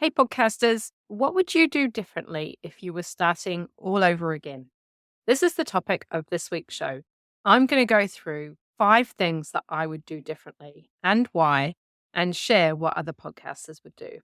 Hey, podcasters, what would you do differently if you were starting all over again? This is the topic of this week's show. I'm going to go through 5 things that I would do differently and why, and share what other podcasters would do.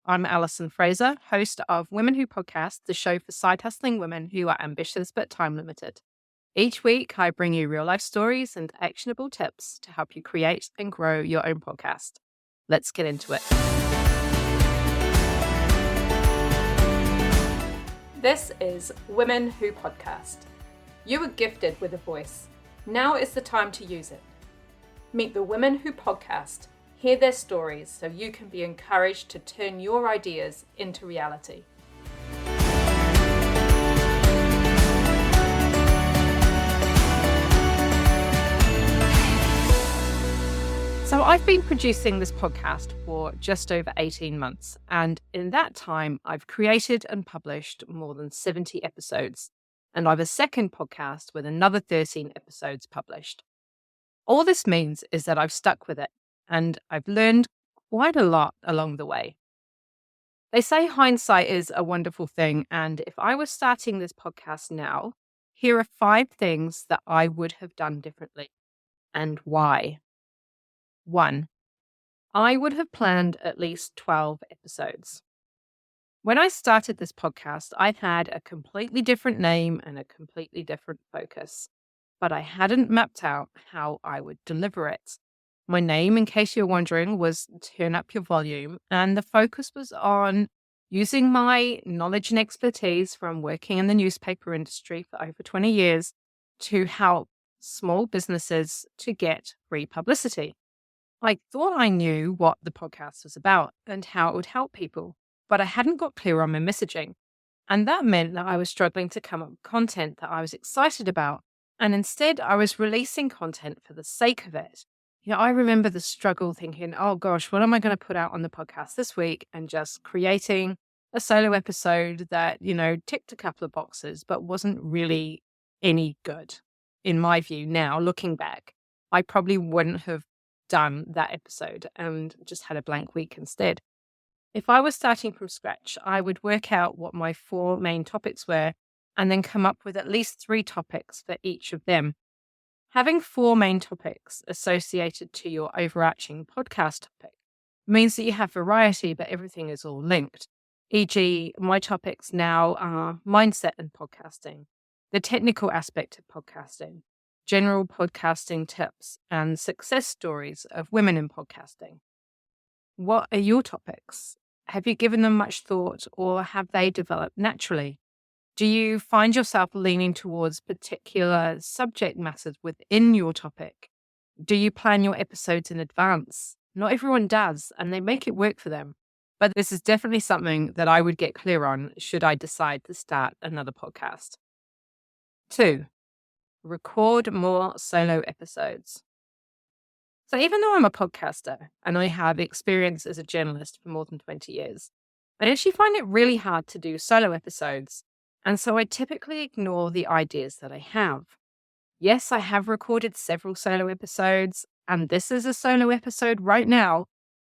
I'm Alison Fraser, host of Women Who Podcast, the show for side hustling women who are ambitious but time limited. Each week, I bring you real life stories and actionable tips to help you create and grow your own podcast. Let's get into it. This is Women Who Podcast. You were gifted with a voice. Now is the time to use it. Meet the Women Who Podcast. Hear their stories so you can be encouraged to turn your ideas into reality. So I've been producing this podcast for just over 18 months, and in that time, I've created and published more than 70 episodes, and I have a second podcast with another 13 episodes published. All this means is that I've stuck with it, and I've learned quite a lot along the way. They say hindsight is a wonderful thing, and if I was starting this podcast now, here are 5 things that I would have done differently, and why. 1. I would have planned at least 12 episodes. When I started this podcast, I had a completely different name and a completely different focus, but I hadn't mapped out how I would deliver it. My name, in case you're wondering, was Turn Up Your Volume, and the focus was on using my knowledge and expertise from working in the newspaper industry for over 20 years to help small businesses to get free publicity. I thought I knew what the podcast was about and how it would help people, but I hadn't got clear on my messaging. And that meant that I was struggling to come up with content that I was excited about. And instead, I was releasing content for the sake of it. I remember the struggle thinking, oh gosh, what am I going to put out on the podcast this week? And just creating a solo episode that, ticked a couple of boxes, but wasn't really any good. In my view now, looking back, I probably wouldn't have done that episode and just had a blank week instead. If I was starting from scratch, I would work out what my 4 main topics were and then come up with at least 3 topics for each of them. Having 4 main topics associated to your overarching podcast topic means that you have variety, but everything is all linked. E.g., my topics now are mindset and podcasting, the technical aspect of podcasting, general podcasting tips, and success stories of women in podcasting. What are your topics? Have you given them much thought, or have they developed naturally? Do you find yourself leaning towards particular subject matters within your topic? Do you plan your episodes in advance? Not everyone does, and they make it work for them. But this is definitely something that I would get clear on should I decide to start another podcast. 2. Record more solo episodes. So even though I'm a podcaster and I have experience as a journalist for more than 20 years, I actually find it really hard to do solo episodes. And so I typically ignore the ideas that I have. Yes, I have recorded several solo episodes, and this is a solo episode right now.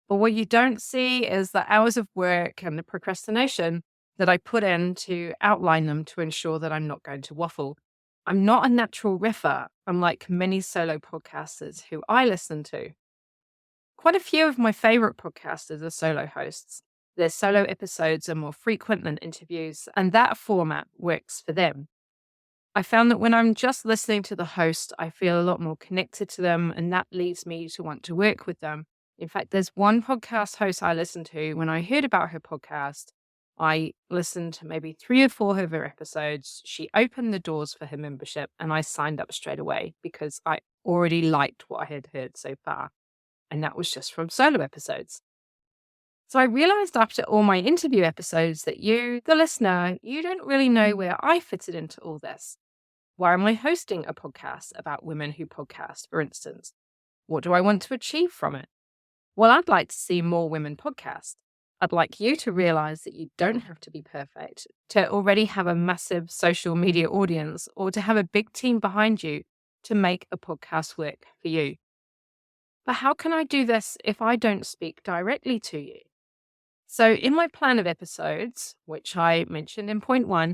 But what you don't see is the hours of work and the procrastination that I put in to outline them to ensure that I'm not going to waffle. I'm not a natural riffer, unlike many solo podcasters who I listen to. Quite a few of my favorite podcasters are solo hosts. Their solo episodes are more frequent than interviews, and that format works for them. I found that when I'm just listening to the host, I feel a lot more connected to them, and that leads me to want to work with them. In fact, there's one podcast host I listened to. When I heard about her podcast, I listened to maybe 3 or 4 of her episodes. She opened the doors for her membership, and I signed up straight away because I already liked what I had heard so far. And that was just from solo episodes. So I realized after all my interview episodes that you, the listener, you don't really know where I fitted into all this. Why am I hosting a podcast about women who podcast, for instance? What do I want to achieve from it? Well, I'd like to see more women podcast. I'd like you to realize that you don't have to be perfect, to already have a massive social media audience, or to have a big team behind you to make a podcast work for you. But how can I do this if I don't speak directly to you? So, in my plan of episodes, which I mentioned in point one,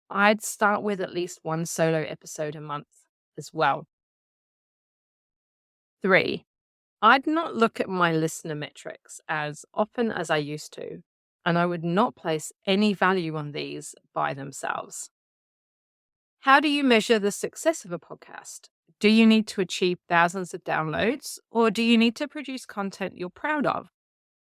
I'd start with at least one solo episode a month as well. Three, I'd not look at my listener metrics as often as I used to, and I would not place any value on these by themselves. How do you measure the success of a podcast? Do you need to achieve thousands of downloads, or do you need to produce content you're proud of?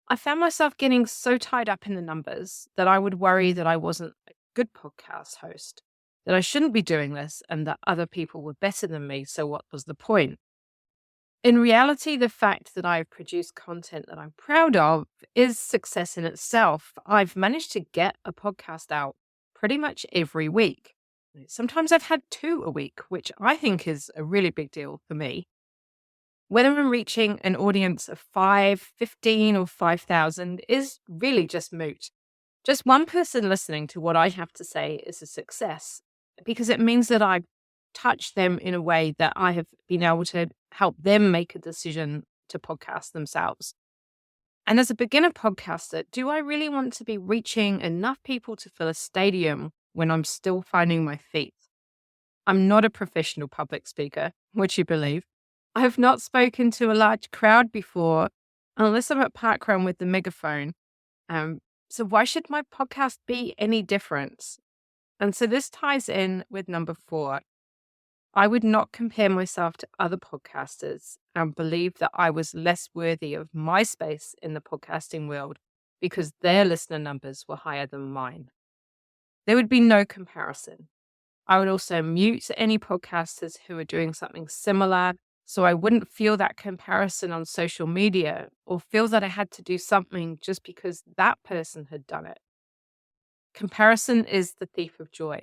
I found myself getting so tied up in the numbers that I would worry that I wasn't a good podcast host, that I shouldn't be doing this, and that other people were better than me. So, what was the point? In reality, the fact that I've produced content that I'm proud of is success in itself. I've managed to get a podcast out pretty much every week. Sometimes I've had two a week, which I think is a really big deal for me. Whether I'm reaching an audience of 5, 15, or 5,000 is really just moot. Just one person listening to what I have to say is a success because it means that I've touched them in a way that I have been able to help them make a decision to podcast themselves. And as a beginner podcaster, do I really want to be reaching enough people to fill a stadium when I'm still finding my feet? I'm not a professional public speaker, would you believe? I have not spoken to a large crowd before, unless I'm at parkrun with the megaphone. So why should my podcast be any different? And so this ties in with number 4. I would not compare myself to other podcasters and believe that I was less worthy of my space in the podcasting world because their listener numbers were higher than mine. There would be no comparison. I would also mute any podcasters who are doing something similar so I wouldn't feel that comparison on social media or feel that I had to do something just because that person had done it. Comparison is the thief of joy.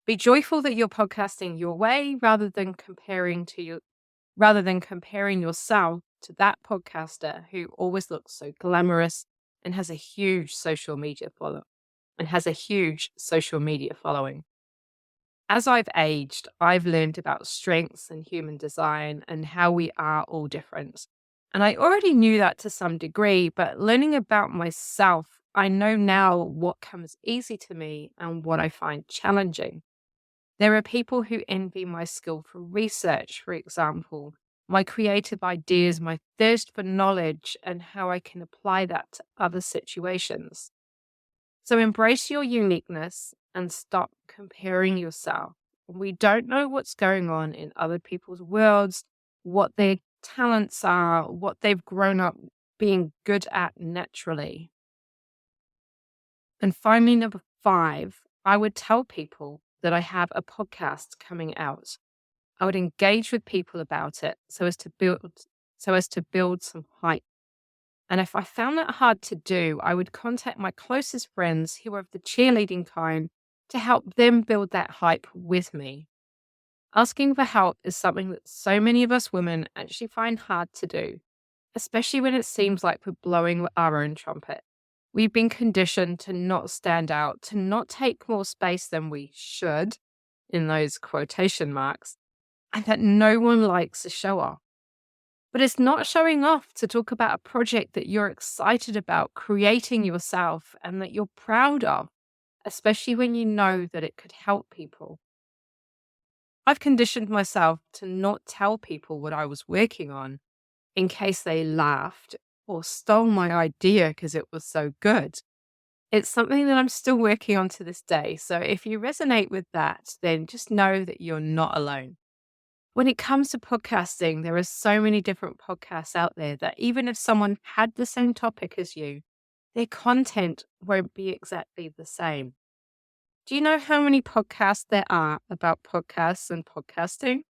Be joyful that you're podcasting your way rather than comparing yourself to that podcaster who always looks so glamorous and has a huge social media following. As I've aged, I've learned about strengths and human design and how we are all different. And I already knew that to some degree, but learning about myself, I know now what comes easy to me and what I find challenging. There are people who envy my skill for research, for example, my creative ideas, my thirst for knowledge, and how I can apply that to other situations. So embrace your uniqueness and stop comparing yourself. We don't know what's going on in other people's worlds, what their talents are, what they've grown up being good at naturally. And finally, number 5, I would tell people that I have a podcast coming out. I would engage with people about it so as to build some hype. And if I found that hard to do, I would contact my closest friends who are of the cheerleading kind to help them build that hype with me. Asking for help is something that so many of us women actually find hard to do, especially when it seems like we're blowing our own trumpet. We've been conditioned to not stand out, to not take more space than we should, in those quotation marks, and that no one likes a show off. But it's not showing off to talk about a project that you're excited about creating yourself and that you're proud of, especially when you know that it could help people. I've conditioned myself to not tell people what I was working on in case they laughed or stole my idea because it was so good. It's something that I'm still working on to this day. So if you resonate with that, then just know that you're not alone. When it comes to podcasting, there are so many different podcasts out there that even if someone had the same topic as you, their content won't be exactly the same. Do you know how many podcasts there are about podcasts and podcasting?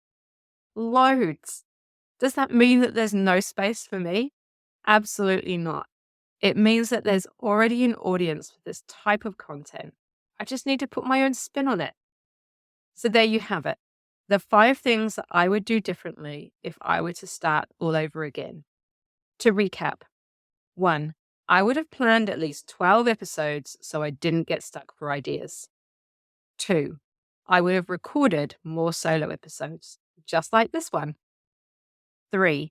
Loads. Does that mean that there's no space for me? Absolutely not. It means that there's already an audience for this type of content. I just need to put my own spin on it. So there you have it. The 5 things that I would do differently if I were to start all over again. To recap, 1, I would have planned at least 12 episodes so I didn't get stuck for ideas. 2, I would have recorded more solo episodes, just like this one. 3,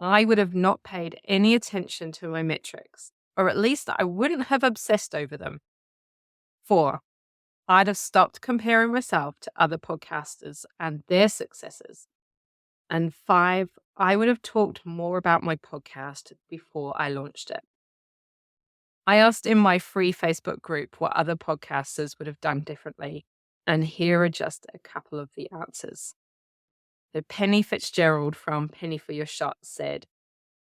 I would have not paid any attention to my metrics or at least I wouldn't have obsessed over them. 4, I'd have stopped comparing myself to other podcasters and their successes. And 5, I would have talked more about my podcast before I launched it. I asked in my free Facebook group what other podcasters would have done differently, and here are just a couple of the answers. So Penny Fitzgerald from Penny for Your Shot said,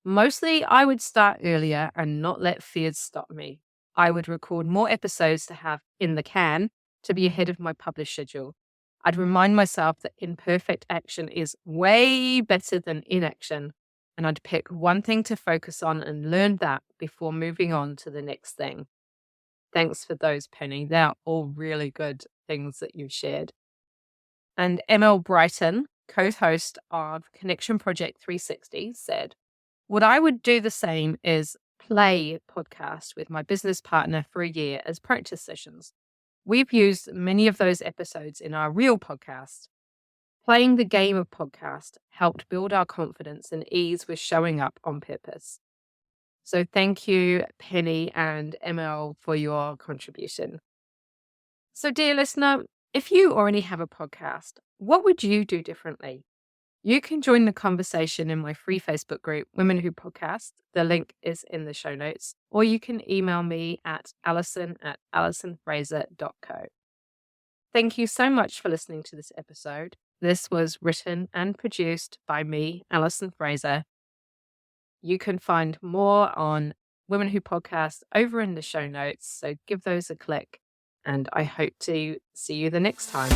mostly I would start earlier and not let fears stop me. I would record more episodes to have in the can to be ahead of my published schedule. I'd remind myself that imperfect action is way better than inaction, and I'd pick one thing to focus on and learn that before moving on to the next thing. Thanks for those, Penny. They're all really good things that you've shared. And ML Brighton, co-host of Connection Project 360, said, what I would do the same is play podcast with my business partner for a year as practice sessions. We've used many of those episodes in our real podcast. Playing the game of podcast helped build our confidence and ease with showing up on purpose. So thank you, Penny and ML, for your contribution. So dear listener, if you already have a podcast, what would you do differently? You can join the conversation in my free Facebook group, Women Who Podcast. The link is in the show notes. Or you can email me at alison@alisonfraser.co. Thank you so much for listening to this episode. This was written and produced by me, Alison Fraser. You can find more on Women Who Podcast over in the show notes, so give those a click. And I hope to see you the next time.